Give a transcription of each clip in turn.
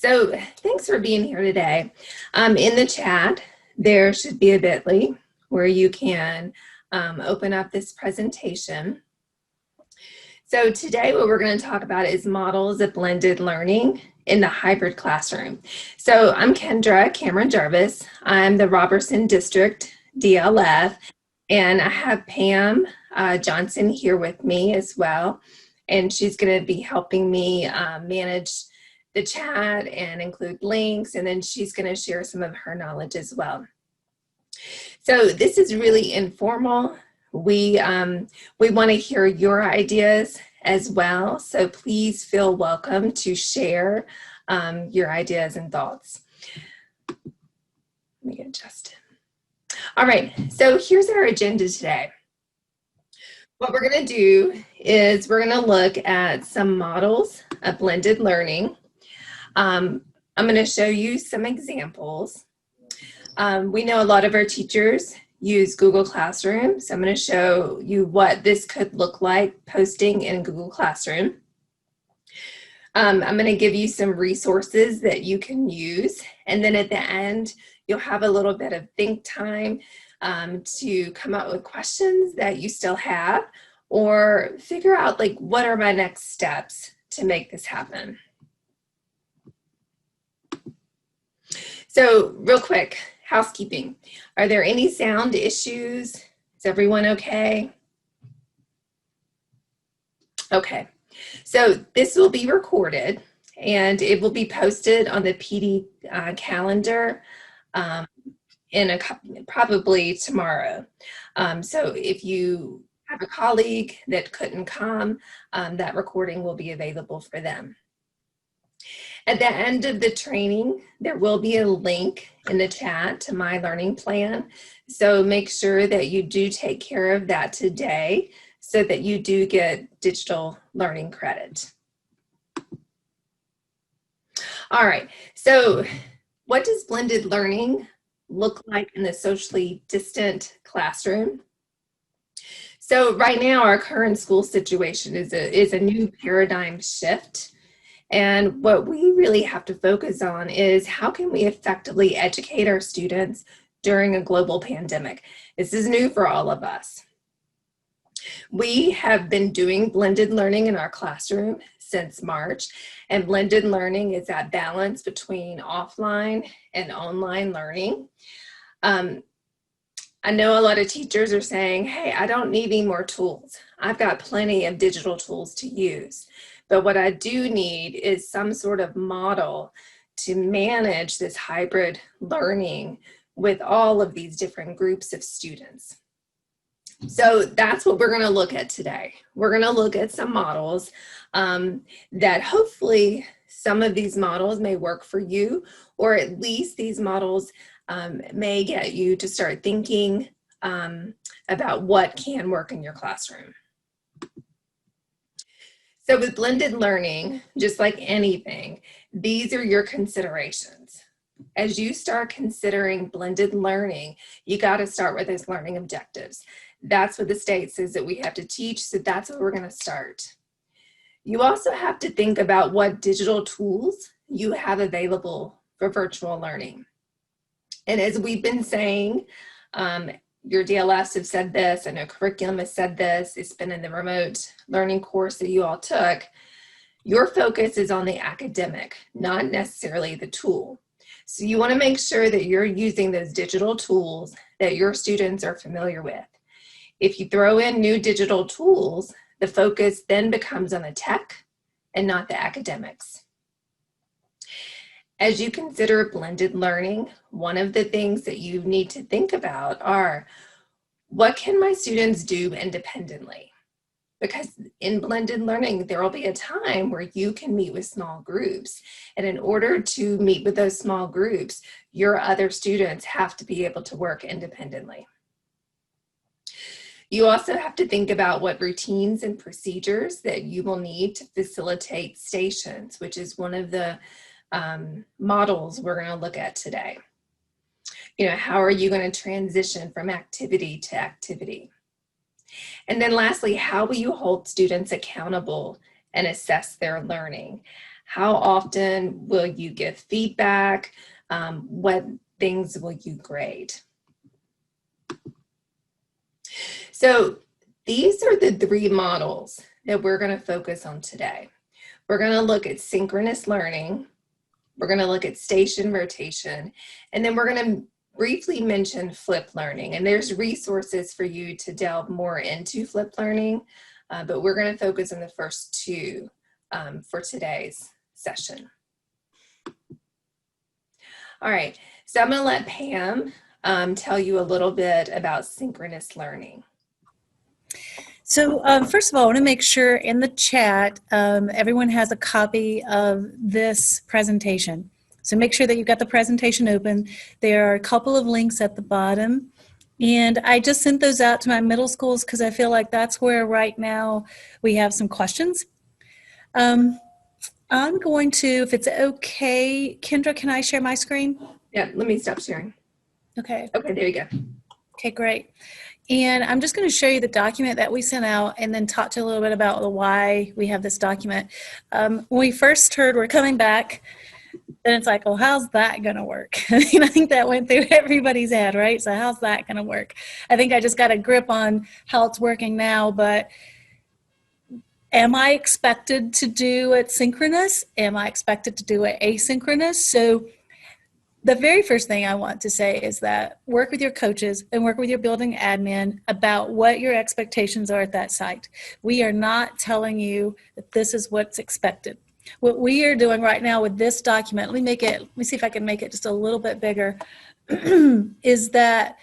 So thanks for being here today. In the chat, there should be a bit.ly where you can open up this presentation. So today what we're going to talk about is models of blended learning in the hybrid classroom. So I'm Kendra Cameron Jarvis. I'm the Robertson District DLF, and I have Pam Johnson here with me as well. And she's going to be helping me manage the chat and include links, and then she's going to share some of her knowledge as well. So this is really informal. We want to hear your ideas as well, so please feel welcome to share your ideas and thoughts. Let me adjust. All right, so here's our agenda today. What we're going to do is we're going to look at some models of blended learning. I'm going to show you some examples. We know a lot of our teachers use Google Classroom, so I'm going to show you what this could look like posting in Google Classroom. I'm going to give you some resources that you can use, and then at the end you'll have a little bit of think time to come up with questions that you still have, or figure out like what are my next steps to make this happen. So real quick, housekeeping. Are there any sound issues? Is everyone okay? Okay, so this will be recorded and it will be posted on the PD calendar in probably tomorrow. So if you have a colleague that couldn't come, that recording will be available for them. At the end of the training, there will be a link in the chat to my learning plan. So make sure that you do take care of that today so that you do get digital learning credit. All right, so what does blended learning look like in the socially distant classroom? So right now, our current school situation is a new paradigm shift. And what we really have to focus on is how can we effectively educate our students during a global pandemic? This is new for all of us. We have been doing blended learning in our classroom since March, and blended learning is that balance between offline and online learning. I know a lot of teachers are saying, hey, I don't need any more tools. I've got plenty of digital tools to use. But what I do need is some sort of model to manage this hybrid learning with all of these different groups of students. So that's what we're going to look at today. We're going to look at some models that hopefully some of these models may work for you, or at least these models may get you to start thinking about what can work in your classroom. So with blended learning, just like anything, these are your considerations. As you start considering blended learning, you got to start with those learning objectives. That's what the state says that we have to teach, so that's where we're going to start. You also have to think about what digital tools you have available for virtual learning. And as we've been saying, your DLFs have said this, I know curriculum has said this, it's been in the remote learning course that you all took. Your focus is on the academic, not necessarily the tool. So you want to make sure that you're using those digital tools that your students are familiar with. If you throw in new digital tools, the focus then becomes on the tech and not the academics. As you consider blended learning, one of the things that you need to think about are, what can my students do independently? Because in blended learning, there will be a time where you can meet with small groups. And in order to meet with those small groups, your other students have to be able to work independently. You also have to think about what routines and procedures that you will need to facilitate stations, which is one of the models we're going to look at today. You know, how are you going to transition from activity to activity? And then lastly, how will you hold students accountable and assess their learning? How often will you give feedback? What things will you grade? So these are the 3 models that we're going to focus on today. We're going to look at synchronous learning. We're going to look at station rotation, and then we're going to briefly mention flipped learning. And there's resources for you to delve more into flipped learning, but we're going to focus on the first 2 for today's session. All right, so I'm going to let Pam tell you a little bit about synchronous learning. So first of all, I want to make sure in the chat everyone has a copy of this presentation. So make sure that you've got the presentation open. There are a couple of links at the bottom. And I just sent those out to my middle schools because I feel like that's where right now we have some questions. I'm going to, if it's okay, Kendra, can I share my screen? Yeah, let me stop sharing. Okay. Okay, there you go. Okay, great. And I'm just going to show you the document that we sent out and then talk to you a little bit about why we have this document. When we first heard we're coming back, then it's like, well, how's that going to work? I think that went through everybody's head, right? So how's that going to work? I think I just got a grip on how it's working now, but am I expected to do it synchronous? Am I expected to do it asynchronous? So the very first thing I want to say is that work with your coaches and work with your building admin about what your expectations are at that site. We are not telling you that this is what's expected. What we are doing right now with this document, let me see if I can make it just a little bit bigger, is that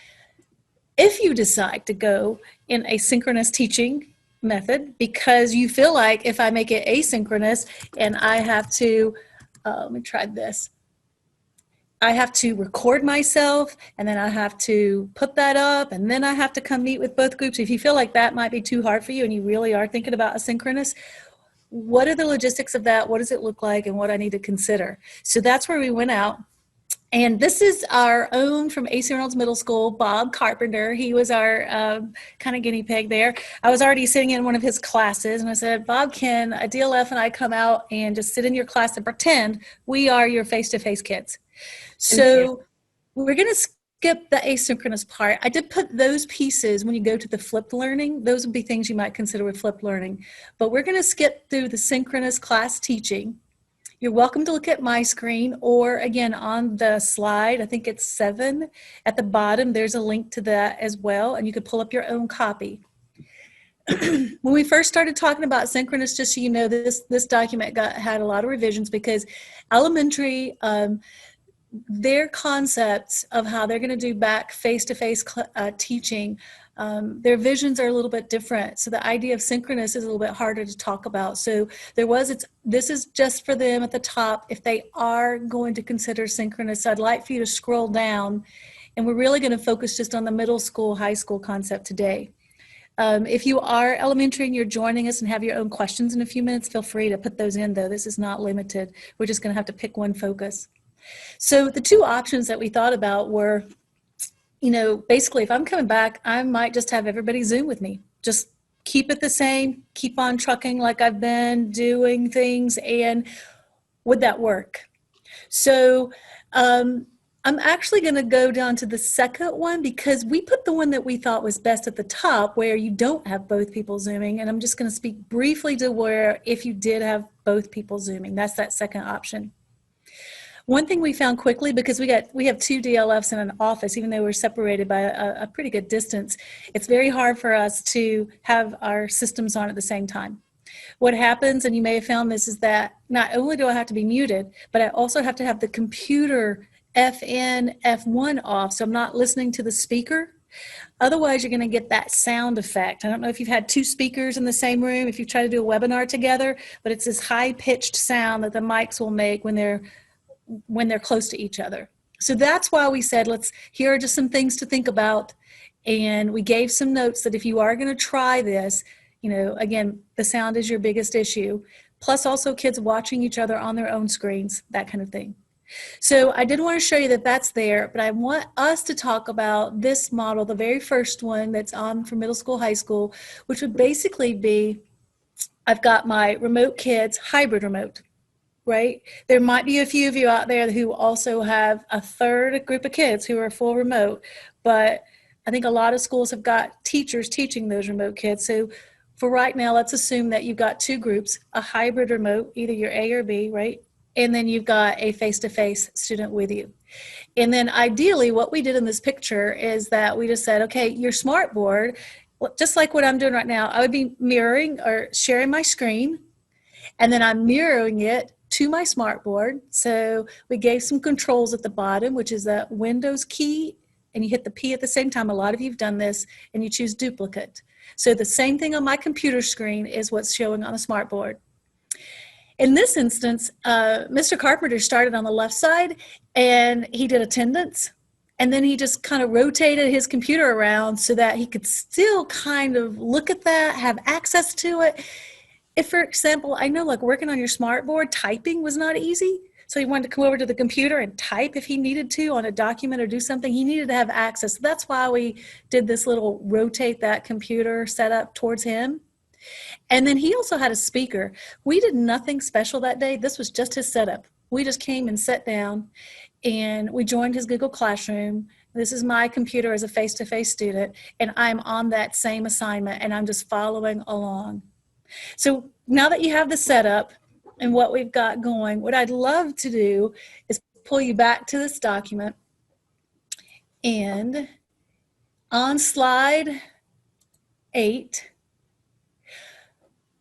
if you decide to go in a synchronous teaching method because you feel like if I make it asynchronous and I have to, let me try this. I have to record myself and then I have to put that up and then I have to come meet with both groups. If you feel like that might be too hard for you and you really are thinking about asynchronous, what are the logistics of that? What does it look like and what I need to consider? So that's where we went out. And this is our own from AC Reynolds Middle School, Bob Carpenter. He was our kind of guinea pig there. I was already sitting in one of his classes and I said, Bob, can a DLF and I come out and just sit in your class and pretend we are your face-to-face kids? So we're going to skip the asynchronous part. I did put those pieces when you go to the flipped learning. Those would be things you might consider with flipped learning. But we're going to skip through the synchronous class teaching. You're welcome to look at my screen or again on the slide, I think it's 7 at the bottom, there's a link to that as well and you could pull up your own copy. When we first started talking about synchronous, just so you know, this document had a lot of revisions because elementary, their concepts of how they're going to do back face-to-face teaching, their visions are a little bit different. So the idea of synchronous is a little bit harder to talk about. So this is just for them at the top. If they are going to consider synchronous, I'd like for you to scroll down and we're really going to focus just on the middle school, high school concept today. If you are elementary and you're joining us and have your own questions in a few minutes, feel free to put those in though. This is not limited. We're just going to have to pick one focus. So the 2 options that we thought about were, basically if I'm coming back, I might just have everybody Zoom with me. Just keep it the same, keep on trucking like I've been doing things, and would that work? So I'm actually going to go down to the second one because we put the one that we thought was best at the top where you don't have both people Zooming, and I'm just going to speak briefly to where if you did have both people Zooming, that's that second option. One thing we found quickly, because we have 2 DLFs in an office, even though we're separated by a pretty good distance, it's very hard for us to have our systems on at the same time. What happens, and you may have found this, is that not only do I have to be muted, but I also have to have the computer FN, F1 off, so I'm not listening to the speaker. Otherwise, you're going to get that sound effect. I don't know if you've had 2 speakers in the same room, if you try to do a webinar together, but it's this high-pitched sound that the mics will make when they're close to each other. So that's why we said, here are just some things to think about. And we gave some notes that if you are going to try this, again, the sound is your biggest issue, plus also kids watching each other on their own screens, that kind of thing. So I did want to show you that that's there, but I want us to talk about this model, the very first one that's on for middle school, high school, which would basically be, I've got my remote kids, hybrid remote. right? There might be a few of you out there who also have a third group of kids who are full remote, but I think a lot of schools have got teachers teaching those remote kids. So for right now, let's assume that you've got two groups, a hybrid remote, either you're A or B, right? And then you've got a face-to-face student with you. And then ideally what we did in this picture is that we just said, okay, your smart board, just like what I'm doing right now, I would be mirroring or sharing my screen, and then I'm mirroring it to my smart board. So we gave some controls at the bottom, which is a Windows key, and you hit the P at the same time. A lot of you have done this, and you choose duplicate. So the same thing on my computer screen is what's showing on the smart board. In this instance, Mr. Carpenter started on the left side, and he did attendance, and then he just kind of rotated his computer around so that he could still kind of look at that, have access to it. If, for example, I know like working on your smart board, typing was not easy. So he wanted to come over to the computer and type if he needed to on a document or do something. He needed to have access. So that's why we did this little rotate that computer setup towards him. And then he also had a speaker. We did nothing special that day. This was just his setup. We just came and sat down and we joined his Google Classroom. This is my computer as a face-to-face student, and I'm on that same assignment, and I'm just following along. So now that you have the setup and what we've got going, what I'd love to do is pull you back to this document, and on slide 8,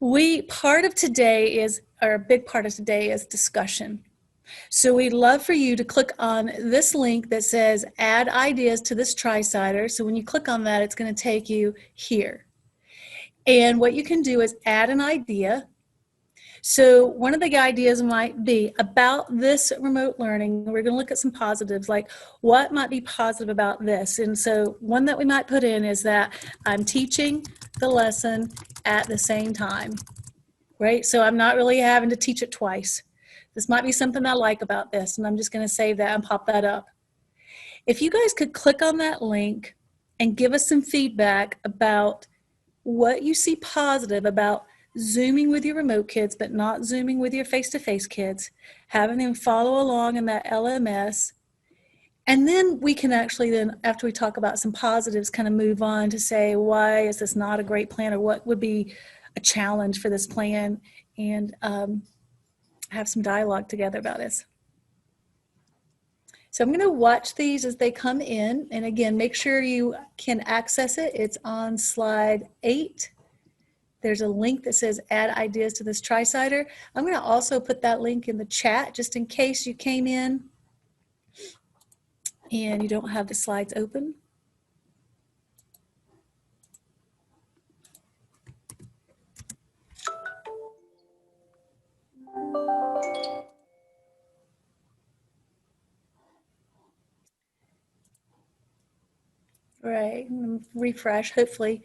a big part of today is discussion. So we'd love for you to click on this link that says add ideas to this tri-sider. So when you click on that, it's going to take you here. And what you can do is add an idea. So one of the ideas might be about this remote learning. We're going to look at some positives, like what might be positive about this. And so one that we might put in is that I'm teaching the lesson at the same time, right? So I'm not really having to teach it twice. This might be something I like about this, and I'm just going to save that and pop that up. If you guys could click on that link and give us some feedback about what you see positive about Zooming with your remote kids, but not Zooming with your face-to-face kids, having them follow along in that LMS. And then we can actually then, after we talk about some positives, kind of move on to say, why is this not a great plan, or what would be a challenge for this plan, and have some dialogue together about this. So I'm going to watch these as they come in. And again, make sure you can access it. It's on slide 8. There's a link that says add ideas to this tri-sider. I'm going to also put that link in the chat just in case you came in and you don't have the slides open. Right, refresh, hopefully.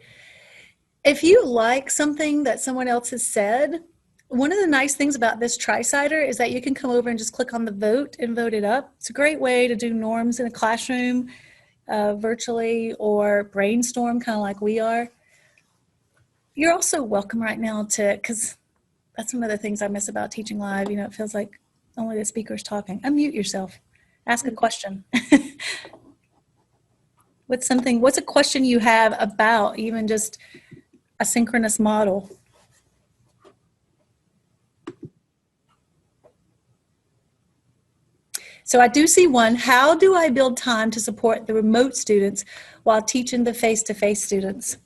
If you like something that someone else has said, one of the nice things about this tri-sider is that you can come over and just click on the vote and vote it up. It's a great way to do norms in a classroom virtually, or brainstorm kind of like we are. You're also welcome right now to, because that's one of the things I miss about teaching live. You know, it feels like only the speaker's talking. Unmute yourself. Ask a question. What's a question you have about even just a synchronous model? So I do see one. How do I build time to support the remote students while teaching the face-to-face students?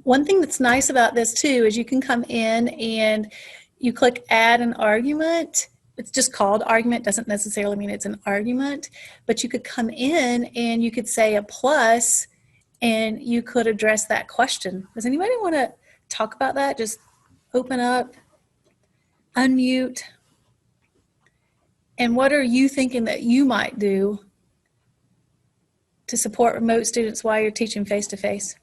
One thing that's nice about this too is you can come in and you click add an argument. It's just called argument, doesn't necessarily mean it's an argument, but you could come in and you could say a plus and you could address that question. Does anybody want to talk about that? Just open up, unmute. And what are you thinking that you might do to support remote students while you're teaching face-to-face?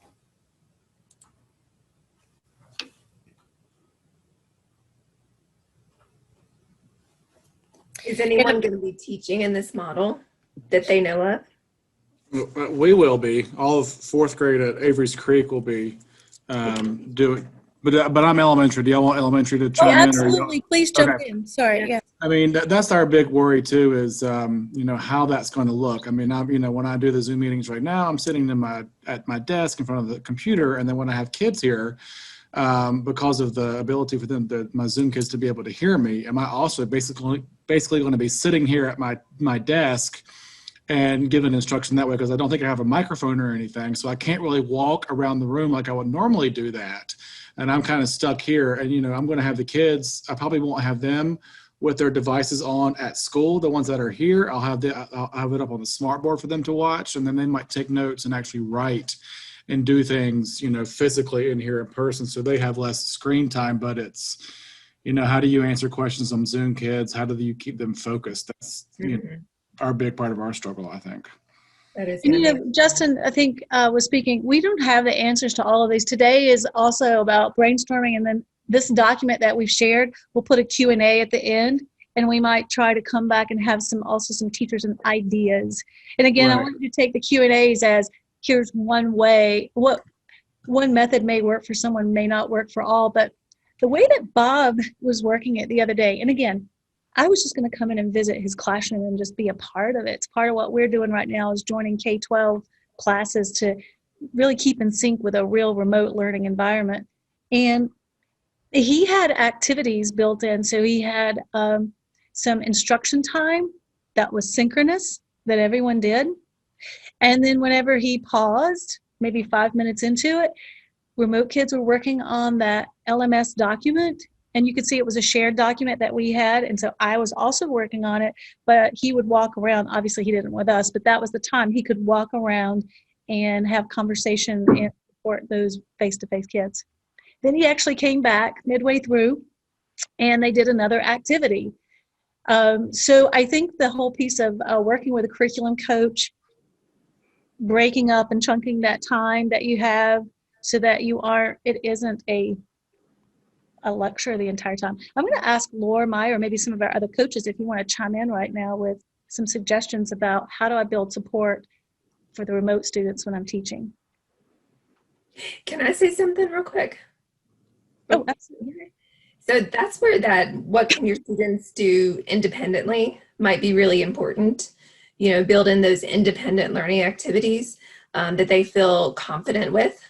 Is anyone going to be teaching in this model that they know of? We will be. All of 4th grade at Avery's Creek will be doing But I'm elementary. Do y'all want elementary to Oh, chime in? absolutely. Please jump Okay. in. Sorry. Yeah. I mean, that's our big worry too, is how that's going to look. I mean, when I do the Zoom meetings right now, I'm sitting at my desk in front of the computer, and then when I have kids here, because of the ability for my Zoom kids to be able to hear me, am I also basically going to be sitting here at my desk and giving instruction that way, because I don't think I have a microphone or anything, so I can't really walk around the room like I would normally do that, and I'm kind of stuck here. And I'm going to have the kids. I probably won't have them with their devices on at school. The ones that are here, I'll have it up on the smart board for them to watch, and then they might take notes and actually write and do things, physically in here in person, so they have less screen time. But it's, how do you answer questions on Zoom, kids? How do you keep them focused? That's our big part of our struggle, I think. That is. And Justin, I think, was speaking. We don't have the answers to all of these. Today is also about brainstorming, and then this document that we've shared, we'll put a Q&A at the end, and we might try to come back and have some teachers and ideas. And again, Right. I want you to take the Q&As as, here's one way. What one method may work for someone may not work for all. But the way that Bob was working it the other day, and again, I was just going to come in and visit his classroom and just be a part of it. It's part of what we're doing right now, is joining K-12 classes to really keep in sync with a real remote learning environment. And he had activities built in. So he had some instruction time that was synchronous that everyone did. And then whenever he paused, maybe 5 minutes into it, remote kids were working on that LMS document. And you could see it was a shared document that we had. And so I was also working on it, but he would walk around. Obviously, he didn't with us, but that was the time he could walk around and have conversation and support those face-to-face kids. Then he actually came back midway through, and they did another activity. So I think the whole piece of working with a curriculum coach, breaking up and chunking that time that you have so that it isn't a lecture the entire time. I'm going to ask Laura Meyer, or maybe some of our other coaches, if you want to chime in right now with some suggestions about how do I build support for the remote students when I'm teaching. Can I say something real quick? Oh, absolutely. So that's where what can your students do independently might be really important. Build in those independent learning activities that they feel confident with.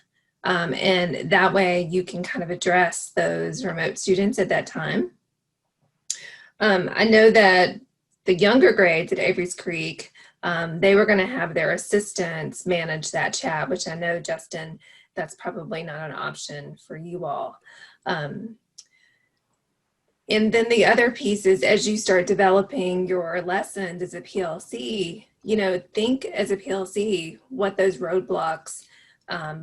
And that way you can kind of address those remote students at that time. I know that the younger grades at Avery's Creek, they were going to have their assistants manage that chat, which I know, Justin, that's probably not an option for you all. And then the other piece is, as you start developing your lessons as a PLC, think as a PLC what those roadblocks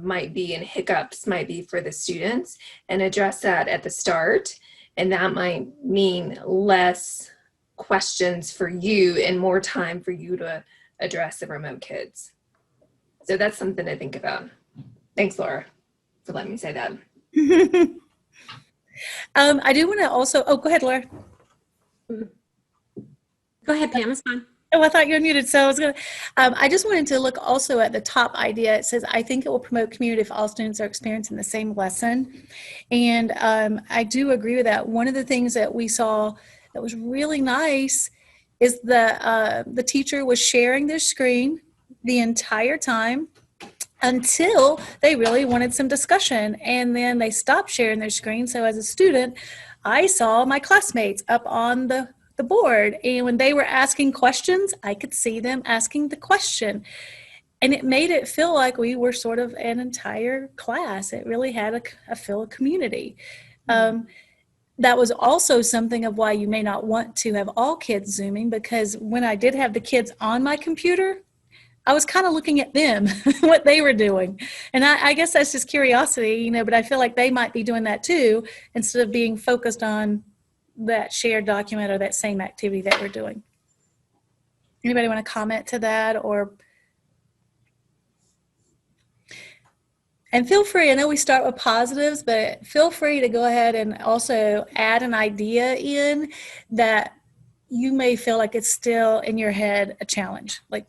might be and hiccups might be for the students, and address that at the start. And that might mean less questions for you and more time for you to address the remote kids. So that's something to think about. Thanks, Laura, for letting me say that. I do want to also, go ahead, Laura. Go ahead, Pam, it's fine. Oh, I thought you were muted, so I was going to, I just wanted to look also at the top idea. It says, I think it will promote community if all students are experiencing the same lesson. And I do agree with that. One of the things that we saw that was really nice is the teacher was sharing their screen the entire time until they really wanted some discussion. And then they stopped sharing their screen. So as a student, I saw my classmates up on the board. And when they were asking questions, I could see them asking the question. And it made it feel like we were sort of an entire class. It really had a feel of community. That was also something of why you may not want to have all kids Zooming, because when I did have the kids on my computer, I was kind of looking at them, what they were doing. And I guess that's just curiosity, but I feel like they might be doing that too, instead of being focused on that shared document or that same activity that we're doing. Anybody want to comment to that? And feel free, I know we start with positives, but feel free to go ahead and also add an idea in that you may feel like it's still in your head a challenge. Like,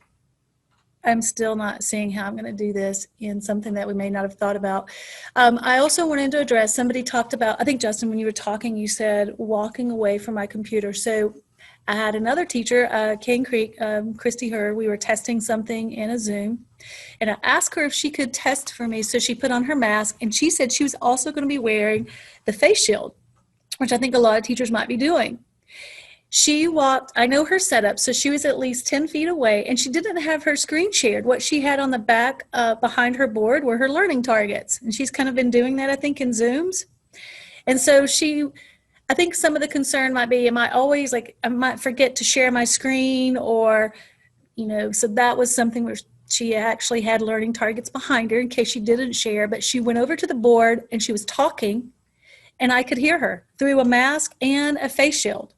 I'm still not seeing how I'm going to do this in something that we may not have thought about. I also wanted to address, somebody talked about, I think, Justin, when you were talking, you said walking away from my computer. So I had another teacher, Cane Creek, Christy Herr, we were testing something in a Zoom, and I asked her if she could test for me. So she put on her mask, and she said she was also going to be wearing the face shield, which I think a lot of teachers might be doing. She walked, I know her setup, so she was at least 10 feet away, and she didn't have her screen shared. What she had on the back behind her board were her learning targets, and she's kind of been doing that, I think, in Zooms. And so I think some of the concern might be, I might forget to share my screen, or, so that was something where she actually had learning targets behind her in case she didn't share, but she went over to the board and she was talking, and I could hear her through a mask and a face shield.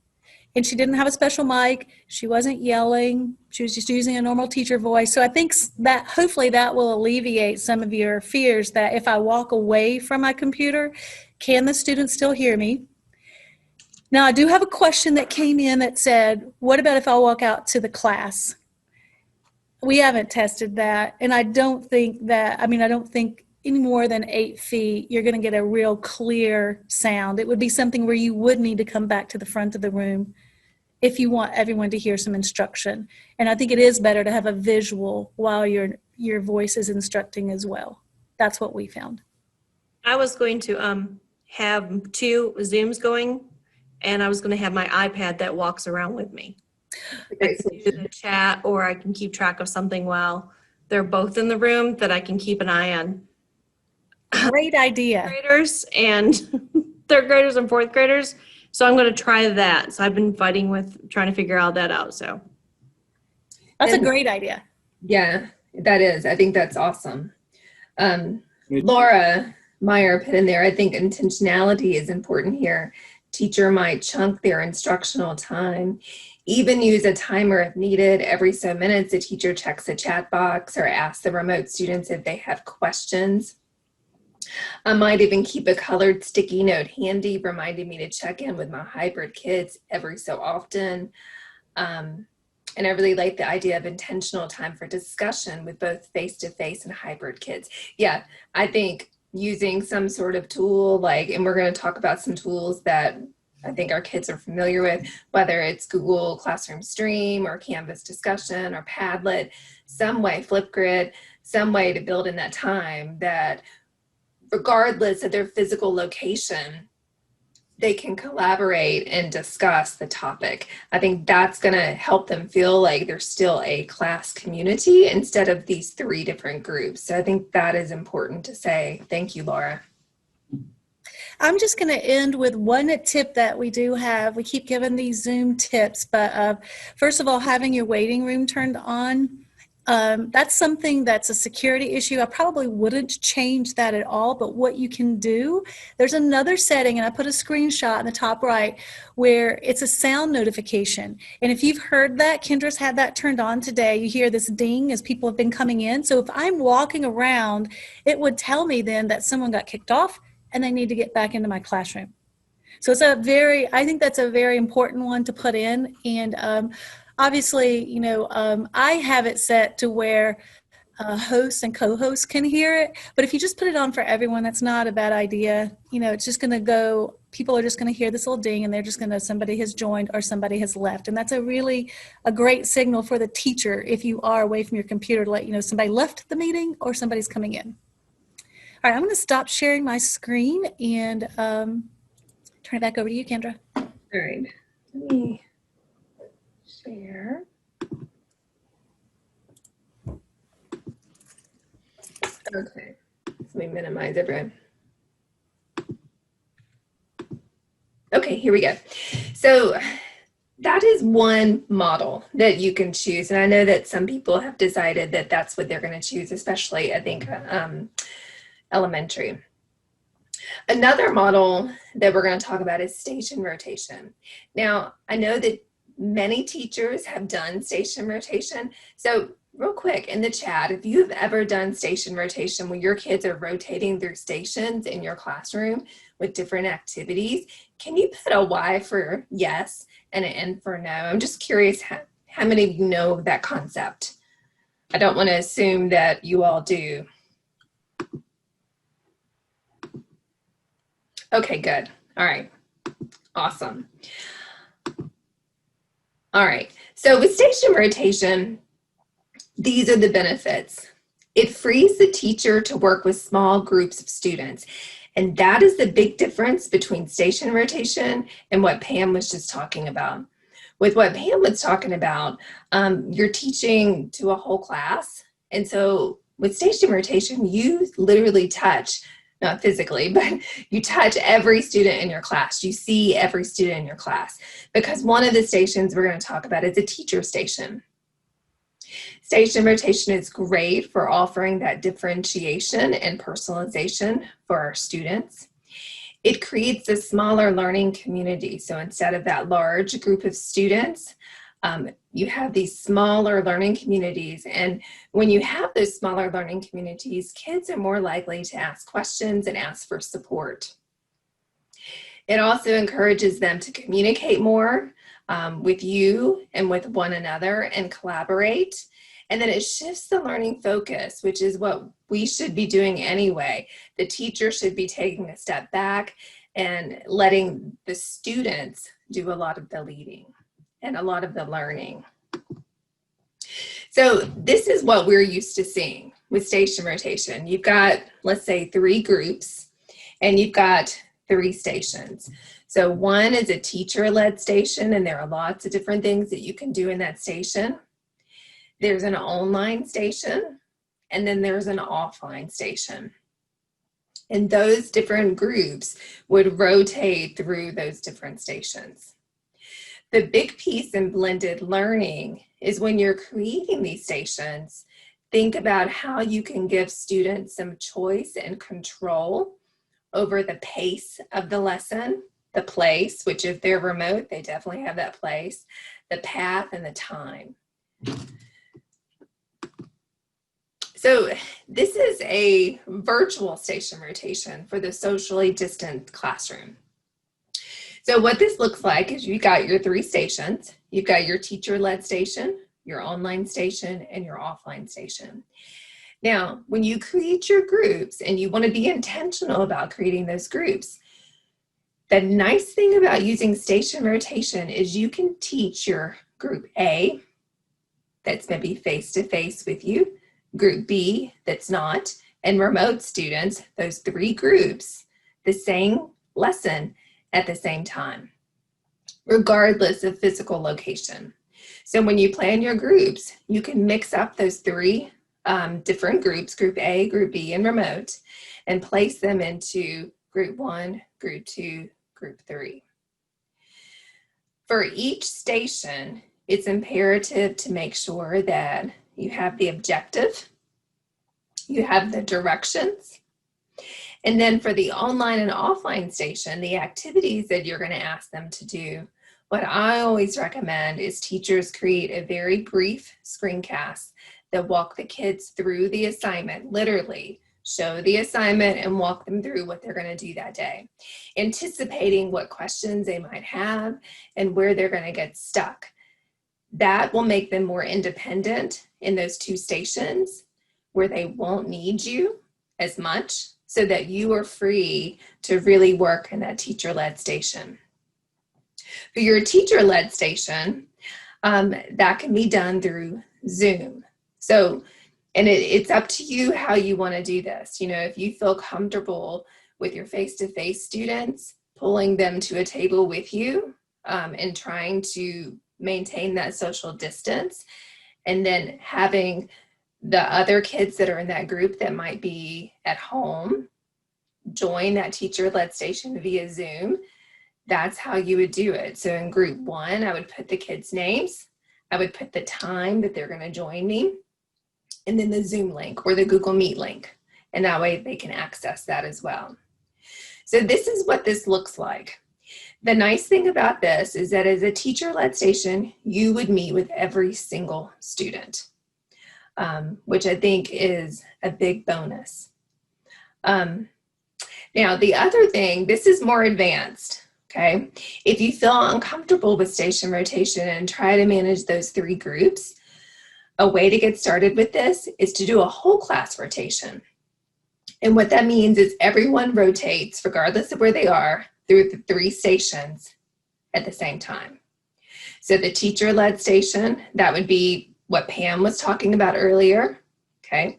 And she didn't have a special mic. She wasn't yelling. She was just using a normal teacher voice. So I think that hopefully that will alleviate some of your fears that if I walk away from my computer, can the students still hear me? Now, I do have a question that came in that said, what about if I walk out to the class? We haven't tested that. And I don't think any more than 8 feet, you're going to get a real clear sound. It would be something where you would need to come back to the front of the room if you want everyone to hear some instruction. And I think it is better to have a visual while your voice is instructing as well. That's what we found. I was going to have 2 Zooms going, and I was going to have my iPad that walks around with me. I can do the chat, or I can keep track of something while they're both in the room that I can keep an eye on. Great idea. Graders and 3rd graders and 4th graders. So I'm going to try that. So I've been fighting with trying to figure all that out. So that's a great idea. Yeah, that is. I think that's awesome. Laura Meyer put in there, I think intentionality is important here. Teacher might chunk their instructional time, even use a timer if needed. Every so minutes, the teacher checks the chat box or asks the remote students if they have questions. I might even keep a colored sticky note handy, reminding me to check in with my hybrid kids every so often. And I really like the idea of intentional time for discussion with both face-to-face and hybrid kids. Yeah, I think using some sort of tool and we're going to talk about some tools that I think our kids are familiar with, whether it's Google Classroom Stream or Canvas Discussion or Padlet, some way, Flipgrid, some way to build in that time that regardless of their physical location, they can collaborate and discuss the topic. I think that's going to help them feel like they're still a class community instead of these 3 different groups. So I think that is important to say. Thank you, Laura. I'm just going to end with one tip that we do have. We keep giving these Zoom tips, but first of all, having your waiting room turned on. That's something that's a security issue. I probably wouldn't change that at all, but what you can do, there's another setting, and I put a screenshot in the top right, where it's a sound notification. And if you've heard that, Kendra's had that turned on today. You hear this ding as people have been coming in. So if I'm walking around, it would tell me then that someone got kicked off and they need to get back into my classroom. So I think that's a very important one to put in. And obviously, I have it set to where hosts and co-hosts can hear it. But if you just put it on for everyone, that's not a bad idea. It's just going to go, people are just going to hear this little ding and they're just going to, somebody has joined or somebody has left. And that's a great signal for the teacher if you are away from your computer to let you know somebody left the meeting or somebody's coming in. All right, I'm going to stop sharing my screen and turn it back over to you, Kendra. All right, let me share. Okay, let me minimize everyone. Okay, here we go. So that is one model that you can choose. And I know that some people have decided that that's what they're going to choose, especially I think elementary. Another model that we're going to talk about is station rotation. Now, I know that many teachers have done station rotation. So real quick in the chat, if you've ever done station rotation where your kids are rotating through stations in your classroom with different activities, can you put a Y for yes and an N for no? I'm just curious how many of you know that concept. I don't want to assume that you all do. Okay, good. All right. Awesome. All right. So with station rotation, these are the benefits. It frees the teacher to work with small groups of students. And that is the big difference between station rotation and what Pam was just talking about. With what Pam was talking about, you're teaching to a whole class. And so with station rotation, you literally touch, not physically, but you touch every student in your class. You see every student in your class, because one of the stations we're going to talk about is a teacher station. Station rotation is great for offering that differentiation and personalization for our students. It creates a smaller learning community. So instead of that large group of students, you have these smaller learning communities. And when you have those smaller learning communities, kids are more likely to ask questions and ask for support. It also encourages them to communicate more with you and with one another and collaborate. And then it shifts the learning focus, which is what we should be doing anyway. The teacher should be taking a step back and letting the students do a lot of the leading and a lot of the learning. So this is what we're used to seeing with station rotation. You've got, let's say, 3 groups, and you've got 3 stations. So one is a teacher-led station, and there are lots of different things that you can do in that station. There's an online station, and then there's an offline station. And those different groups would rotate through those different stations. The big piece in blended learning is when you're creating these stations, think about how you can give students some choice and control over the pace of the lesson, the place, which if they're remote, they definitely have that place, the path, and the time. So this is a virtual station rotation for the socially distant classroom. So what this looks like is you've got your 3 stations. You've got your teacher-led station, your online station, and your offline station. Now, when you create your groups, and you want to be intentional about creating those groups, the nice thing about using station rotation is you can teach your group A, that's maybe face-to-face with you, group B that's not, and remote students, those 3 groups, the same lesson at the same time, regardless of physical location. So when you plan your groups, you can mix up those 3 different groups, group A, group B, and remote, and place them into group 1, group 2, group 3. For each station, it's imperative to make sure that you have the objective, you have the directions, and then for the online and offline station, the activities that you're going to ask them to do, what I always recommend is teachers create a very brief screencast that walk the kids through the assignment, literally show the assignment and walk them through what they're going to do that day, anticipating what questions they might have and where they're going to get stuck. That will make them more independent in those 2 stations where they won't need you as much, so that you are free to really work in that teacher-led station. For your teacher-led station, that can be done through Zoom. So, and it's up to you how you want to do this. You know, if you feel comfortable with your face-to-face students, pulling them to a table with you and trying to maintain that social distance, and then having the other kids that are in that group that might be at home join that teacher-led station via Zoom, that's how you would do it. So in group 1, I would put the kids' names, I would put the time that they're going to join me, and then the Zoom link or the Google Meet link. And that way they can access that as well. So this is what this looks like. The nice thing about this is that as a teacher-led station, you would meet with every single student, which I think is a big bonus. Now, the other thing, this is more advanced, okay? If you feel uncomfortable with station rotation and try to manage those 3 groups, a way to get started with this is to do a whole class rotation. And what that means is everyone rotates, regardless of where they are, through the 3 stations at the same time. So the teacher-led station, that would be what Pam was talking about earlier, okay?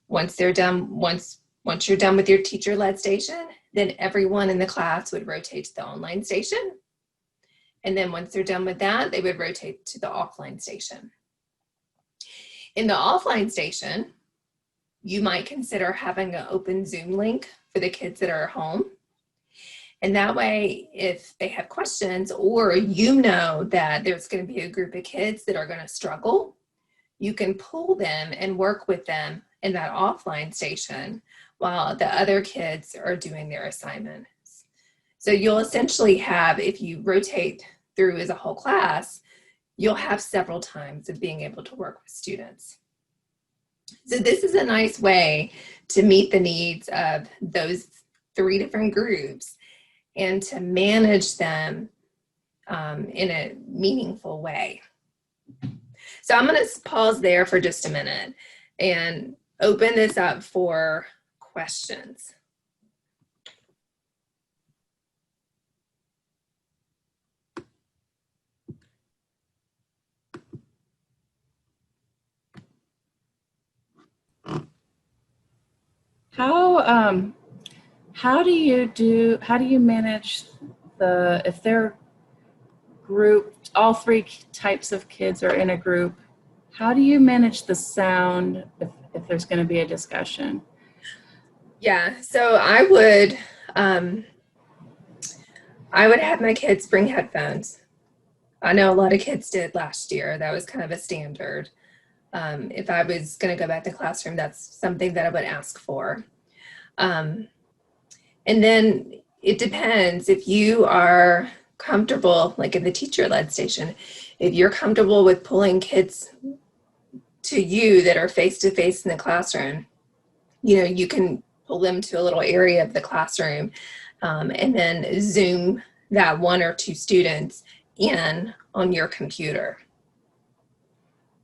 Once they're done, once you're done with your teacher-led station, then everyone in the class would rotate to the online station. And then once they're done with that, they would rotate to the offline station. In the offline station, you might consider having an open Zoom link for the kids that are at home. And that way, if they have questions or you know that there's going to be a group of kids that are going to struggle, you can pull them and work with them in that offline station while the other kids are doing their assignments. So you'll essentially have, if you rotate through as a whole class, you'll have several times of being able to work with students. So this is a nice way to meet the needs of those 3 different groups and to manage them in a meaningful way. So I'm going to pause there for just a minute and open this up for questions. How do you manage if they're grouped, all 3 types of kids are in a group, how do you manage the sound if there's going to be a discussion? Yeah, so I would have my kids bring headphones. I know a lot of kids did last year. That was kind of a standard. If I was going to go back to classroom, that's something that I would ask for. And then it depends if you are comfortable, like in the teacher-led station, if you're comfortable with pulling kids to you that are face-to-face in the classroom, you can pull them to a little area of the classroom and then Zoom that 1 or 2 students in on your computer.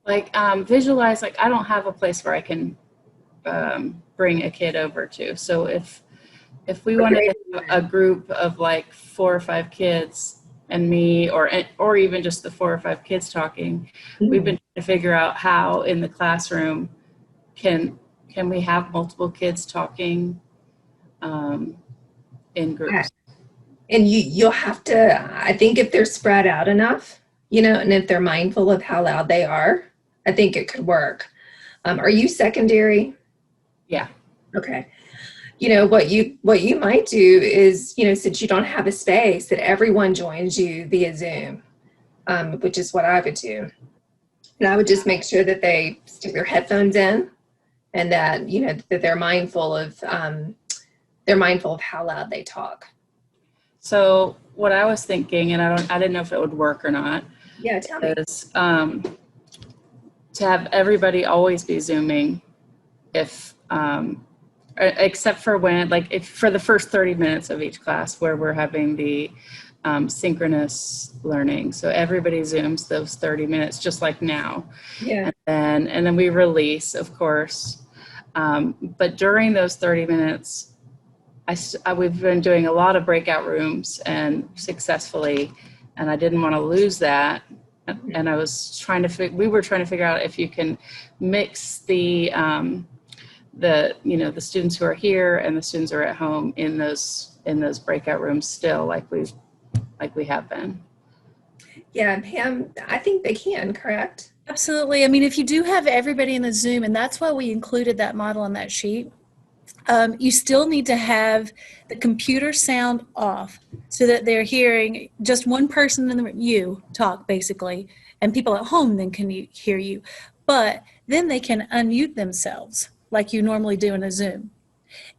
Like visualize, like I don't have a place where I can bring a kid over to. So if we wanted to have a group of like 4 or 5 kids and me, or even just the 4 or 5 kids talking, we've been trying to figure out how in the classroom can we have multiple kids talking in groups. And you'll have to, I think if they're spread out enough, and if they're mindful of how loud they are, I think it could work. Are you secondary? Yeah. Okay. What you might do is, since you don't have a space, that everyone joins you via Zoom, which is what I would do. And I would just make sure that they stick their headphones in and that, that they're mindful of how loud they talk. So what I was thinking, and I didn't know if it would work or not. Yeah, tell me. Is to have everybody always be Zooming except for for the first 30 minutes of each class where we're having the synchronous learning. So everybody Zooms those 30 minutes just like now. Yeah. And then we release, of course. But during those 30 minutes, we've been doing a lot of breakout rooms and successfully, and I didn't want to lose that. And I was we were trying to figure out if you can mix the students who are here and the students who are at home in those breakout rooms still like we have been. Yeah, Pam, I think they can, correct? Absolutely. I mean, if you do have everybody in the Zoom, and that's why we included that model on that sheet, you still need to have the computer sound off so that they're hearing just one person in the room, you talk basically, and people at home then can hear you. But then they can unmute themselves like you normally do in a Zoom.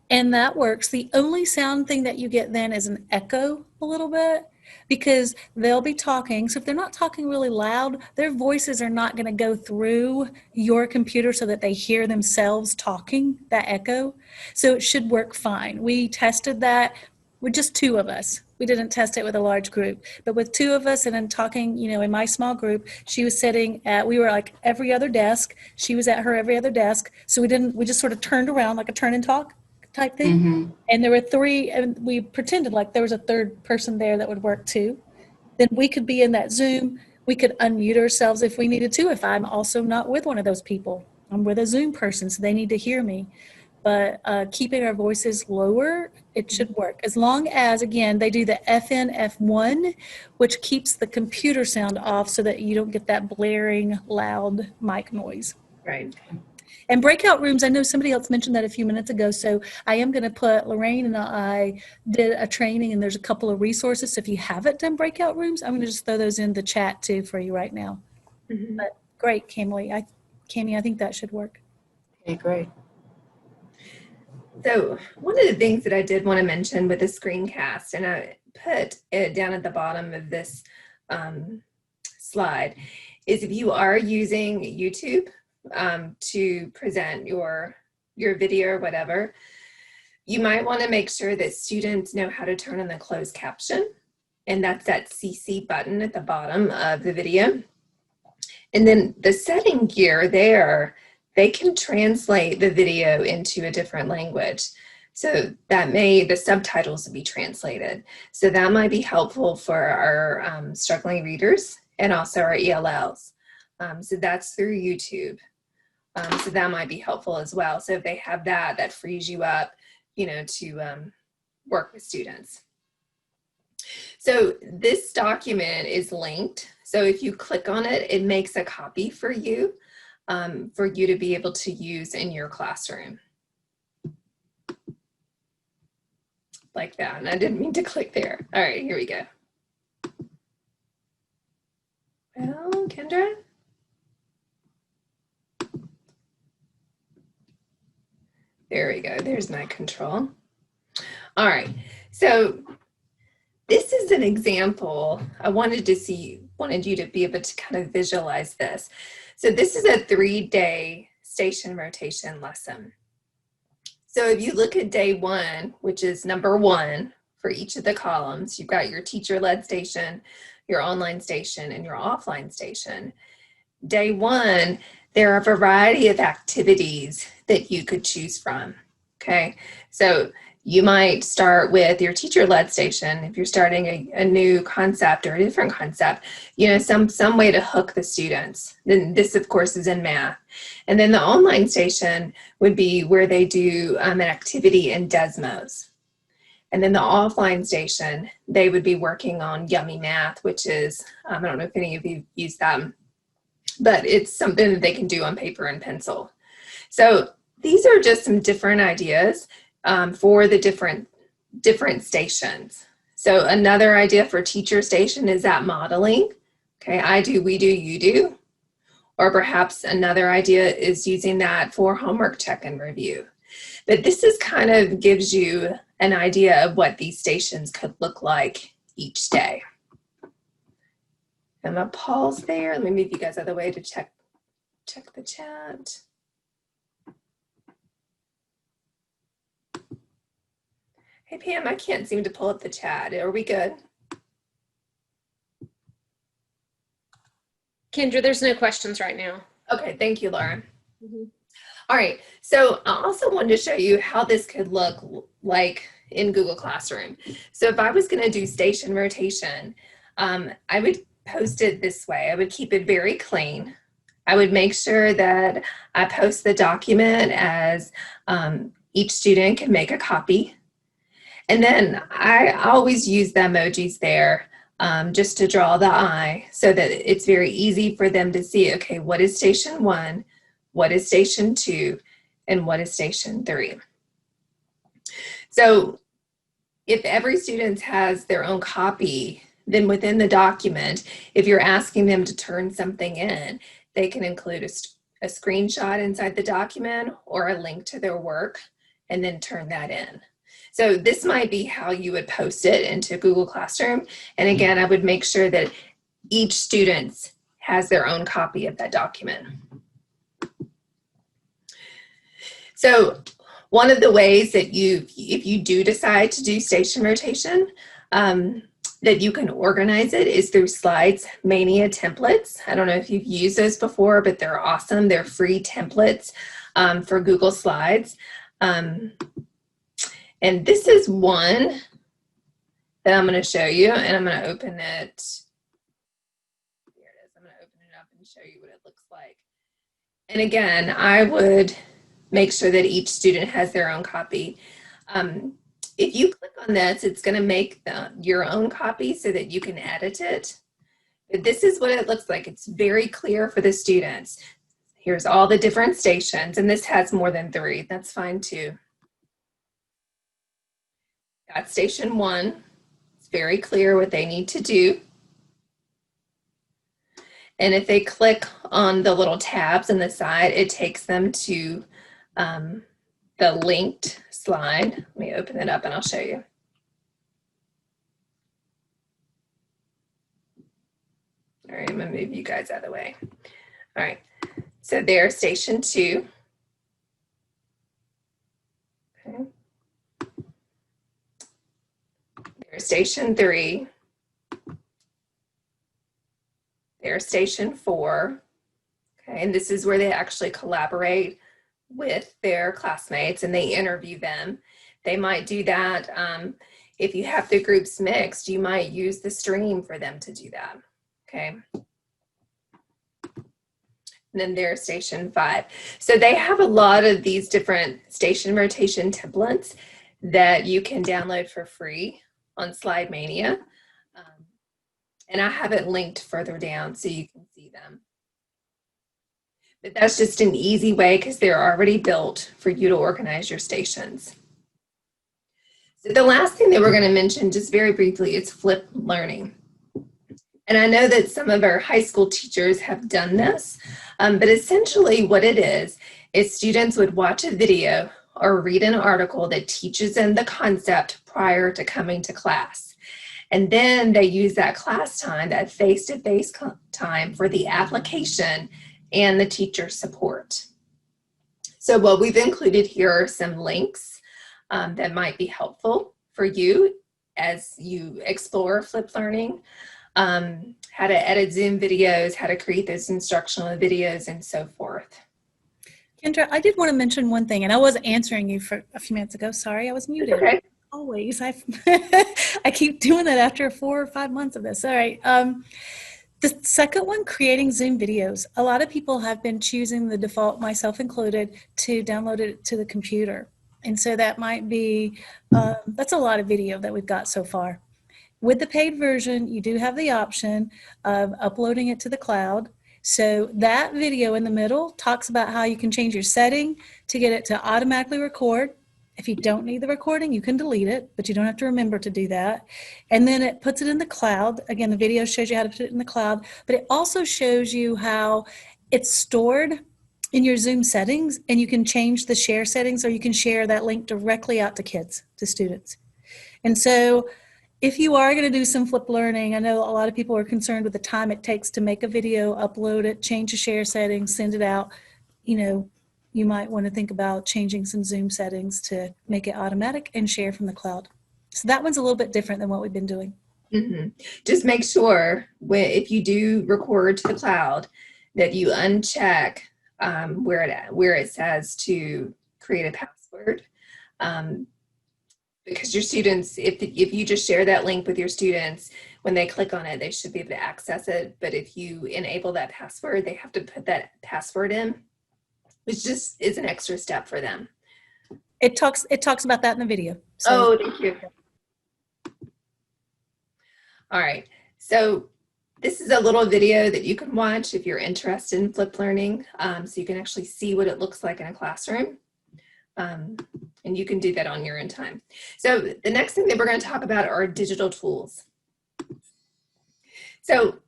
And that works. The only sound thing that you get then is an echo a little bit because they'll be talking. So if they're not talking really loud, their voices are not going to go through your computer so that they hear themselves talking, that echo. So it should work fine. We tested that We're just two of us. We didn't test it with a large group, but with two of us and then talking, in my small group, she was sitting at, we were like every other desk. She was at her every other desk. So we just sort of turned around like a turn and talk type thing. Mm-hmm. And there were three, and we pretended like there was a third person there that would work too. Then we could be in that Zoom. We could unmute ourselves if we needed to, if I'm also not with one of those people. I'm with a Zoom person, so they need to hear me. But keeping our voices lower, it should work. As long as, again, they do the FN F1, which keeps the computer sound off so that you don't get that blaring, loud mic noise. Right. And breakout rooms, I know somebody else mentioned that a few minutes ago, so I am going to put, Lorraine and I did a training, and there's a couple of resources. So if you haven't done breakout rooms, I'm going to just throw those in the chat too for you right now. Mm-hmm. But great, Cammy, I think that should work. Okay, great. So one of the things that I did want to mention with the screencast, and I put it down at the bottom of this slide, is if you are using YouTube to present your video or whatever, you might want to make sure that students know how to turn on the closed caption, and that's that CC button at the bottom of the video. And then the setting gear there, they can translate the video into a different language. So that the subtitles will be translated. So that might be helpful for our struggling readers and also our ELLs. So that's through YouTube. So that might be helpful as well. So if they have that, that frees you up, to work with students. So this document is linked. So if you click on it, it makes a copy for you to be able to use in your classroom. Like that. And I didn't mean to click there. All right, here we go. Well, Kendra? There we go. There's my control. All right. So this is an example. I wanted you to be able to kind of visualize this. So this is a 3-day station rotation lesson. So if you look at day 1, which is number 1 for each of the columns, you've got your teacher-led station, your online station, and your offline station. Day 1, there are a variety of activities that you could choose from, okay? So you might start with your teacher-led station if you're starting a new concept or a different concept, some way to hook the students. Then this, of course, is in math. And then the online station would be where they do an activity in Desmos. And then the offline station, they would be working on Yummy Math, which is, I don't know if any of you use that, but it's something that they can do on paper and pencil. So these are just some different ideas for the different stations. So another idea for teacher station is that modeling. Okay, I do, we do, you do. Or perhaps another idea is using that for homework check and review. But this is kind of gives you an idea of what these stations could look like each day. I'm gonna pause there. Let me move you guys out of the way to check the chat. Hey Pam, I can't seem to pull up the chat. Are we good? Kendra, there's no questions right now. Okay, thank you, Laura. Mm-hmm. All right, so I also wanted to show you how this could look like in Google Classroom. So if I was gonna do station rotation, I would post it this way. I would keep it very clean. I would make sure that I post the document as each student can make a copy. And then I always use the emojis there just to draw the eye so that it's very easy for them to see, okay, what is station 1, what is station 2, and what is station 3. So if every student has their own copy, then within the document, if you're asking them to turn something in, they can include a screenshot inside the document or a link to their work and then turn that in. So this might be how you would post it into Google Classroom. And again, I would make sure that each student has their own copy of that document. So One of the ways that if you do decide to do station rotation, that you can organize it is through Slides Mania templates. I don't know if you've used those before, but they're awesome. They're free templates for Google Slides. And this is one that I'm going to show you, and I'm going to open it. Here it is. I'm going to open it up and show you what it looks like. And again, I would make sure that each student has their own copy. If you click on this, it's going to make your own copy so that you can edit it. But this is what it looks like. It's very clear for the students. Here's all the different stations, and this has more than 3. That's fine too. Got station 1. It's very clear what they need to do. And if they click on the little tabs on the side, it takes them to the linked slide. Let me open it up and I'll show you. All right, I'm gonna move you guys out of the way. All right, so there's station 2. Okay. There's station 3. There's station 4. Okay, and this is where they actually collaborate with their classmates and they interview them. They might do that. If you have the groups mixed, you might use the stream for them to do that. Okay. And then there's station 5. So they have a lot of these different station rotation templates that you can download for free on Slide Mania. And I have it linked further down so you can see them. But that's just an easy way because they're already built for you to organize your stations. So the last thing that we're going to mention just very briefly is flipped learning. And I know that some of our high school teachers have done this, but essentially what it is students would watch a video or read an article that teaches them the concept prior to coming to class. And then they use that class time, that face-to-face time for the application and the teacher support. So what we've included here are some links that might be helpful for you as you explore flipped learning, how to edit Zoom videos, how to create those instructional videos, and so forth. Kendra, I did want to mention one thing, and I was answering you for a few minutes ago. Sorry, I was muted. Okay. Always. I keep doing that after 4 or 5 months of this. All right. The second one, creating Zoom videos. A lot of people have been choosing the default, myself included, to download it to the computer. And so that might be, that's a lot of video that we've got so far. With the paid version, you do have the option of uploading it to the cloud. So that video in the middle talks about how you can change your setting to get it to automatically record. If you don't need the recording, you can delete it, but you don't have to remember to do that. And then it puts it in the cloud. Again, the video shows you how to put it in the cloud, but it also shows you how it's stored in your Zoom settings, and you can change the share settings, or you can share that link directly out to kids, to students. And so if you are going to do some flipped learning, I know a lot of people are concerned with the time it takes to make a video, upload it, change the share settings, send it out. You know, you might want to think about changing some Zoom settings to make it automatic and share from the cloud. So that one's a little bit different than what we've been doing. Mm-hmm. Just make sure if you do record to the cloud that you uncheck where it says to create a password. Because your students, if you just share that link with your students, when they click on it, they should be able to access it. But if you enable that password, they have to put that password in, which just is an extra step for them. It talks about that in the video. So. Oh, thank you. All right. So this is a little video that you can watch if you're interested in flipped learning. So you can actually see what it looks like in a classroom. And you can do that on your own time. So the next thing that we're going to talk about are digital tools. So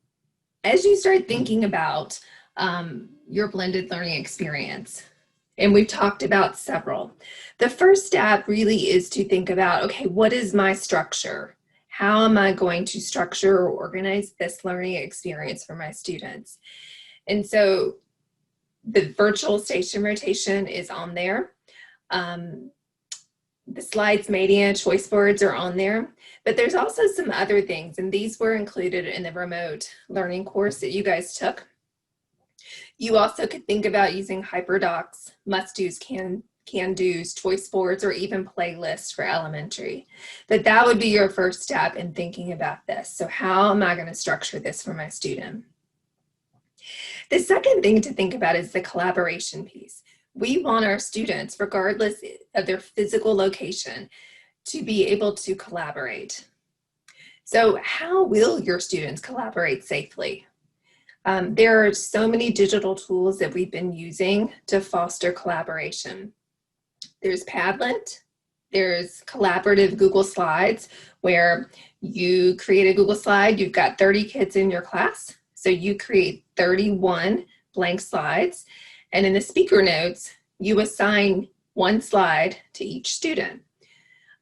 as you start thinking about your blended learning experience, and we've talked about several, the first step really is to think about, okay, what is my structure? How am I going to structure or organize this learning experience for my students? And so the virtual station rotation is on there. the slides media choice boards are on there, but there's also some other things, and these were included in the remote learning course that you guys took. You also could think about using hyperdocs, must-dos, can-dos, choice boards, or even playlists for elementary. But that would be your first step in thinking about this. So how am I going to structure this for my student? The second thing to think about is the collaboration piece. We want our students, regardless of their physical location, to be able to collaborate. So how will your students collaborate safely? There are so many digital tools that we've been using to foster collaboration. There's Padlet, there's collaborative Google Slides, where you create a Google slide, you've got 30 kids in your class, so you create 31 blank slides, and in the speaker notes, you assign one slide to each student.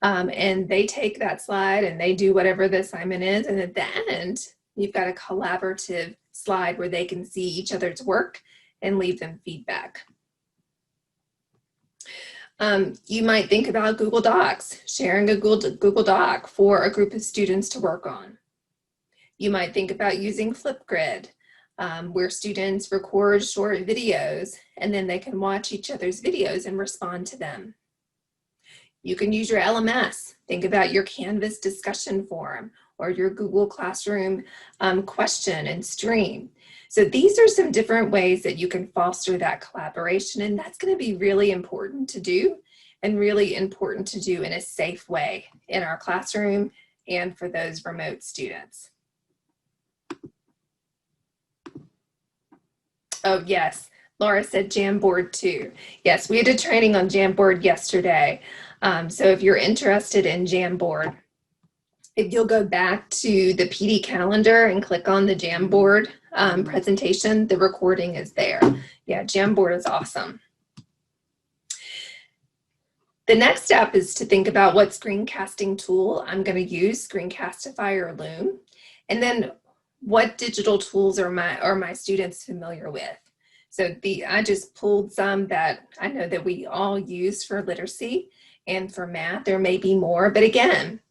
And they take that slide and they do whatever the assignment is, and at the end, you've got a collaborative slide where they can see each other's work and leave them feedback. You might think about Google Docs, sharing a Google Doc for a group of students to work on. You might think about using Flipgrid, where students record short videos and then they can watch each other's videos and respond to them. You can use your LMS. Think about your Canvas discussion forum or your Google Classroom question and stream. So these are some different ways that you can foster that collaboration, and that's going to be really important to do, and really important to do in a safe way in our classroom and for those remote students. Oh yes, Laura said Jamboard too. Yes, we had a training on Jamboard yesterday. So if you're interested in Jamboard, if you'll go back to the PD calendar and click on the Jamboard presentation, the recording is there. Yeah, Jamboard is awesome. The next step is to think about what screencasting tool I'm going to use, Screencastify or Loom, and then what digital tools are my students familiar with. So I just pulled some that I know that we all use for literacy and for math. There may be more, but again,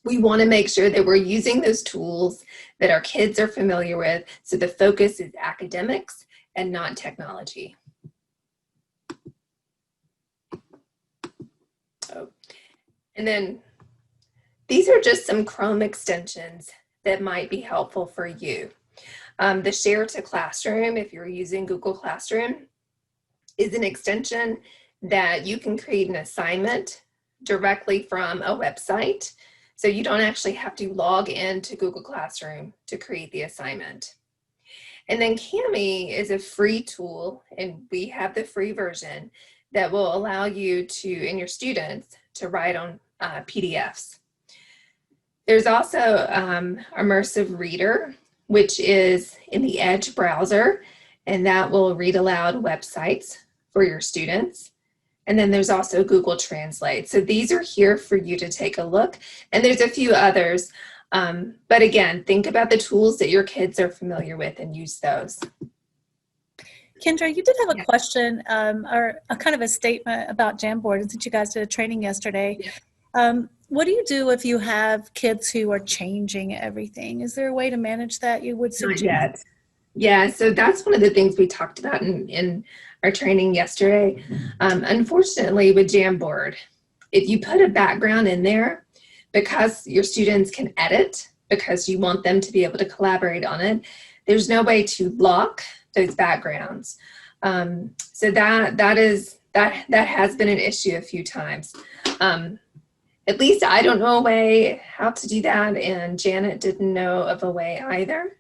we want to make sure that we're using those tools that our kids are familiar with, so the focus is academics and not technology. Oh. And then these are just some Chrome extensions that might be helpful for you. The Share to Classroom, if you're using Google Classroom, is an extension that you can create an assignment directly from a website. So you don't actually have to log into Google Classroom to create the assignment. And then Kami is a free tool, and we have the free version that will allow you to, and your students, to write on PDFs. There's also Immersive Reader, which is in the Edge browser, and that will read aloud websites for your students. And then there's also Google Translate. So these are here for you to take a look. And there's a few others. But again, think about the tools that your kids are familiar with and use those. Kendra, you did have a question or a kind of a statement about Jamboard, and since you guys did a training yesterday. Yeah. What do you do if you have kids who are changing everything? Is there a way to manage that you would suggest? Not yet. Yeah, so that's one of the things we talked about in our training yesterday. Unfortunately, with Jamboard, if you put a background in there, because your students can edit, because you want them to be able to collaborate on it, there's no way to lock those backgrounds. So that has been an issue a few times. At least I don't know a way how to do that, and Janet didn't know of a way either.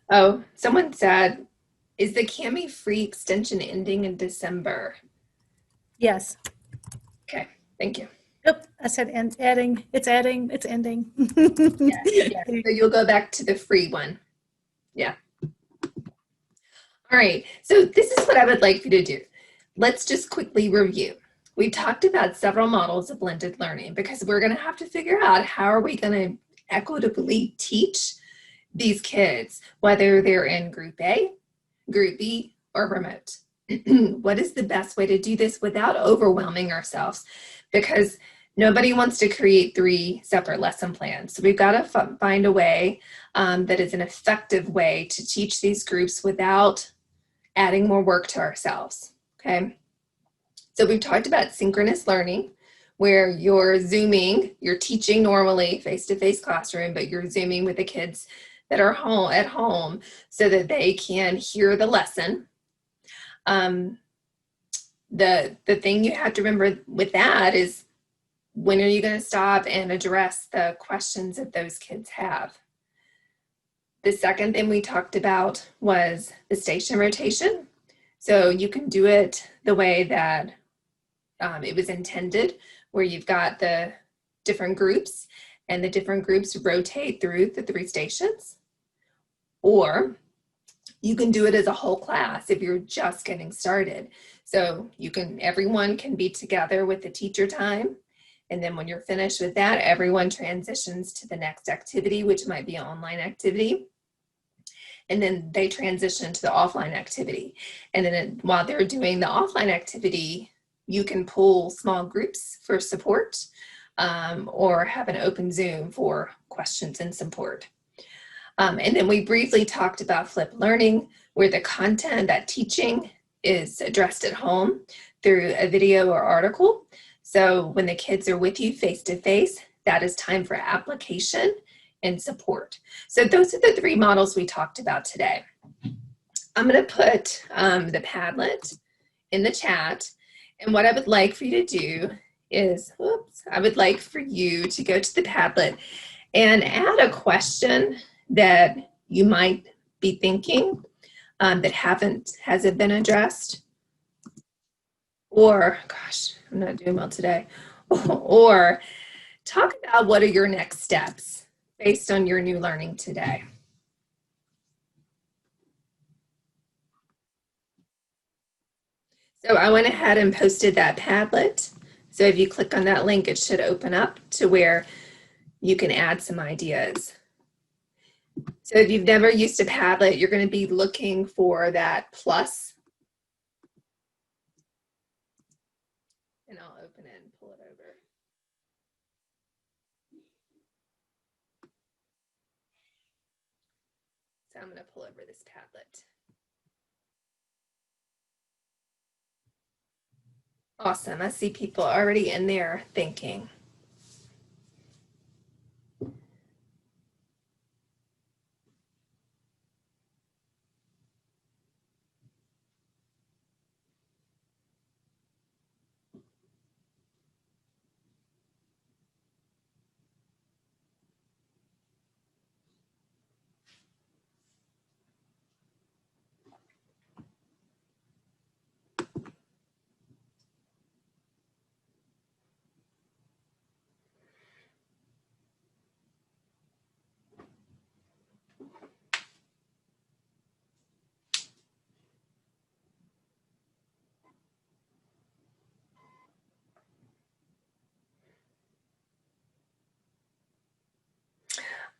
Oh, someone said, is the Kami free extension ending in December? Yes. Okay, thank you. Yep, I said adding, it's ending. Yeah. So you'll go back to the free one. Yeah. All right, so this is what I would like you to do. Let's just quickly review. We talked about several models of blended learning because we're going to have to figure out how are we going to equitably teach these kids, whether they're in group A, group B, or remote. what is the best way to do this without overwhelming ourselves? Because nobody wants to create 3 separate lesson plans. So we've got to find a way that is an effective way to teach these groups without adding more work to ourselves, okay? So we've talked about synchronous learning, where you're Zooming, you're teaching normally face-to-face classroom, but you're Zooming with the kids that are at home so that they can hear the lesson. The thing you have to remember with that is, when are you going to stop and address the questions that those kids have? The second thing we talked about was the station rotation. So you can do it the way that it was intended, where you've got the different groups and the different groups rotate through the 3 stations. Or you can do it as a whole class if you're just getting started. So everyone can be together with the teacher time. And then when you're finished with that, everyone transitions to the next activity, which might be an online activity. And then they transition to the offline activity. And then while they're doing the offline activity, you can pull small groups for support, or have an open Zoom for questions and support. And then we briefly talked about flipped learning, where the content, that teaching, is addressed at home through a video or article. So when the kids are with you face to face, that is time for application and support. So those are the 3 models we talked about today. I'm going to put the Padlet in the chat. And what I would like for you to do is, I would like for you to go to the Padlet and add a question that you might be thinking that hasn't been addressed. Or, gosh, I'm not doing well today. Or talk about what are your next steps based on your new learning today. So I went ahead and posted that Padlet. So if you click on that link, it should open up to where you can add some ideas. So if you've never used a Padlet, you're going to be looking for that plus. And I'll open it and pull it over. So I'm going to pull over this Padlet. Awesome. I see people already in there thinking.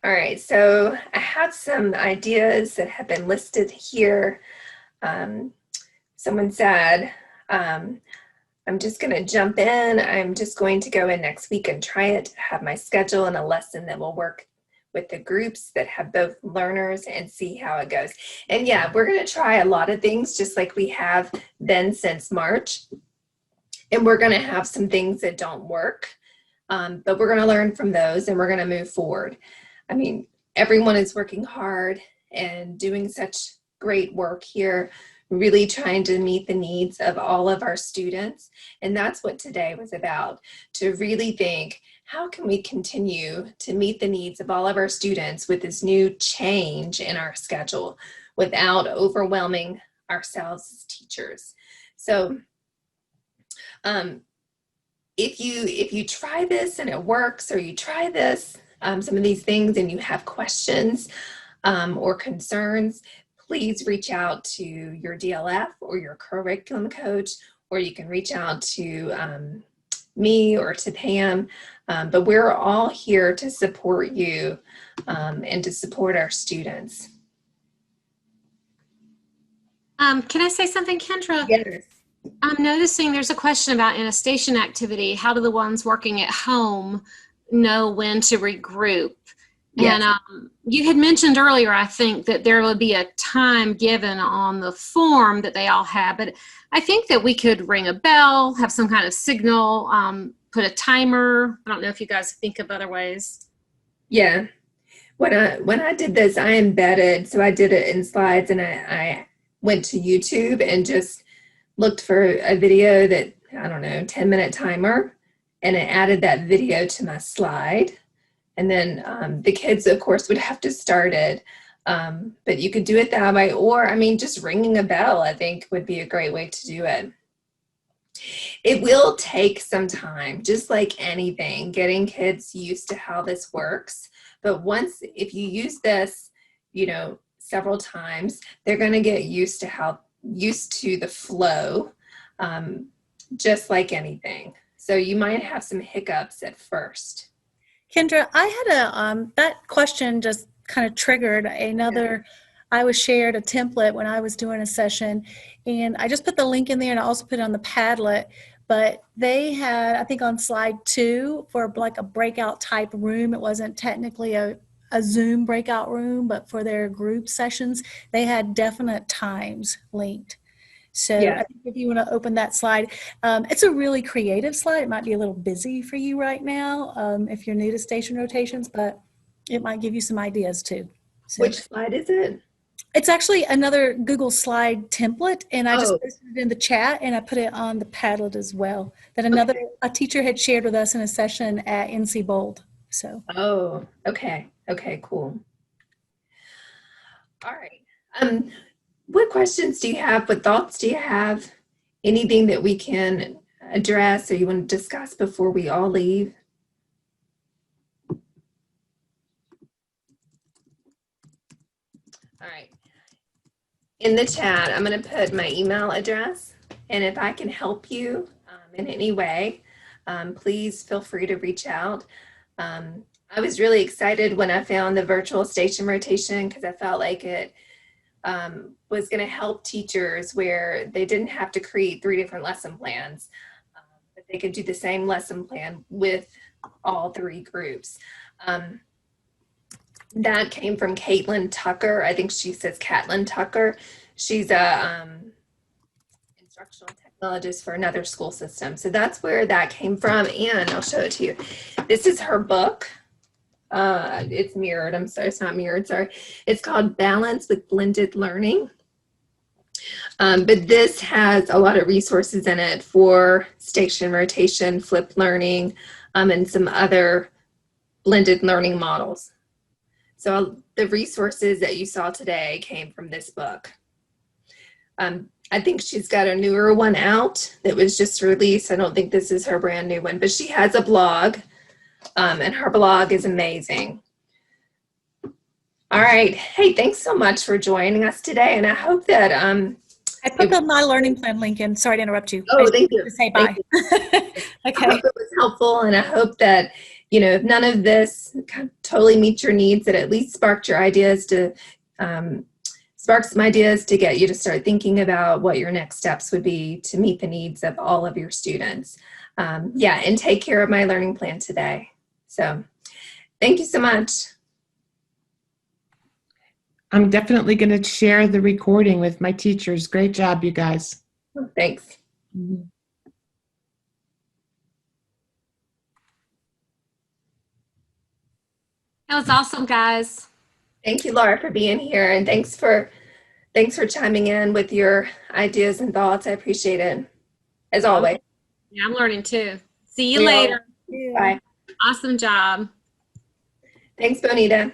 All right, so I have some ideas that have been listed here. Someone said, I'm just going to jump in. I'm just going to go in next week and try it, have my schedule and a lesson that will work with the groups that have both learners and see how it goes. And yeah, we're going to try a lot of things just like we have been since March. And we're going to have some things that don't work, but we're going to learn from those and we're going to move forward. I mean, everyone is working hard and doing such great work here, really trying to meet the needs of all of our students. And that's what today was about, to really think, how can we continue to meet the needs of all of our students with this new change in our schedule without overwhelming ourselves as teachers? So if you try this and it works, or you try this, some of these things, and you have questions or concerns, please reach out to your DLF or your curriculum coach, or you can reach out to me or to Pam. But we're all here to support you and to support our students. Can I say something, Kendra? Yes. I'm noticing there's a question about in a station activity, how do the ones working at home know when to regroup? Yes. And you had mentioned earlier, I think, that there will be a time given on the form that they all have, but I think that we could ring a bell, have some kind of signal, put a timer. I don't know if you guys think of other ways. Yeah. When I did this, I embedded, so I did it in slides, and I went to YouTube and just looked for a video that, I don't know, 10-minute timer, and it added that video to my slide. And then the kids, of course, would have to start it. But you could do it that way, or, I mean, just ringing a bell, I think, would be a great way to do it. It will take some time, just like anything, getting kids used to how this works. But once, if you use this, several times, they're going to get used to the flow, just like anything. So you might have some hiccups at first. Kendra, I had that question just kind of triggered another. I was shared a template when I was doing a session, and I just put the link in there, and I also put it on the Padlet. But they had, I think on slide 2, for like a breakout type room, it wasn't technically a Zoom breakout room, but for their group sessions, they had definite times linked. So Yeah. I think if you want to open that slide, it's a really creative slide. It might be a little busy for you right now if you're new to station rotations, but it might give you some ideas too. So Which slide is it? it's actually another Google slide template, and I just Oh. posted it in the chat, and I put it on the Padlet as well. That a teacher had shared with us in a session at NC Bold. So. Oh, okay. Okay, cool. All right. What questions do you have? What thoughts do you have? Anything that we can address or you want to discuss before we all leave? All right. In the chat, I'm going to put my email address, and if I can help you in any way, please feel free to reach out. I was really excited when I found the virtual station rotation because I felt like it was going to help teachers where they didn't have to create 3 different lesson plans, but they could do the same lesson plan with all 3 groups. That came from Caitlin Tucker. I think she says Catlin Tucker. She's a instructional technologist for another school system. So that's where that came from, and I'll show it to you. This is her book. It's mirrored. I'm sorry, it's not mirrored. Sorry. It's called Balance with Blended Learning. But this has a lot of resources in it for station rotation, flipped learning, and some other blended learning models. So the resources that you saw today came from this book. I think she's got a newer one out that was just released. I don't think this is her brand new one, but she has a blog, and her blog is amazing. All right. Hey, thanks so much for joining us today, and I hope that I put the My Learning Plan link in. Sorry to interrupt you. Oh, thank you. To say bye. I Okay. hope it was helpful, and I hope that, if none of this totally meets your needs, that at least sparked your ideas to spark some ideas to get you to start thinking about what your next steps would be to meet the needs of all of your students. Yeah, and take care of My Learning Plan today. So thank you so much. I'm definitely going to share the recording with my teachers. Great job, you guys. Thanks. That was awesome, guys. Thank you, Laura, for being here, and thanks for chiming in with your ideas and thoughts. I appreciate it, as always. Yeah, I'm learning too. See you We all- later. Bye. Awesome job. Thanks, Bonita.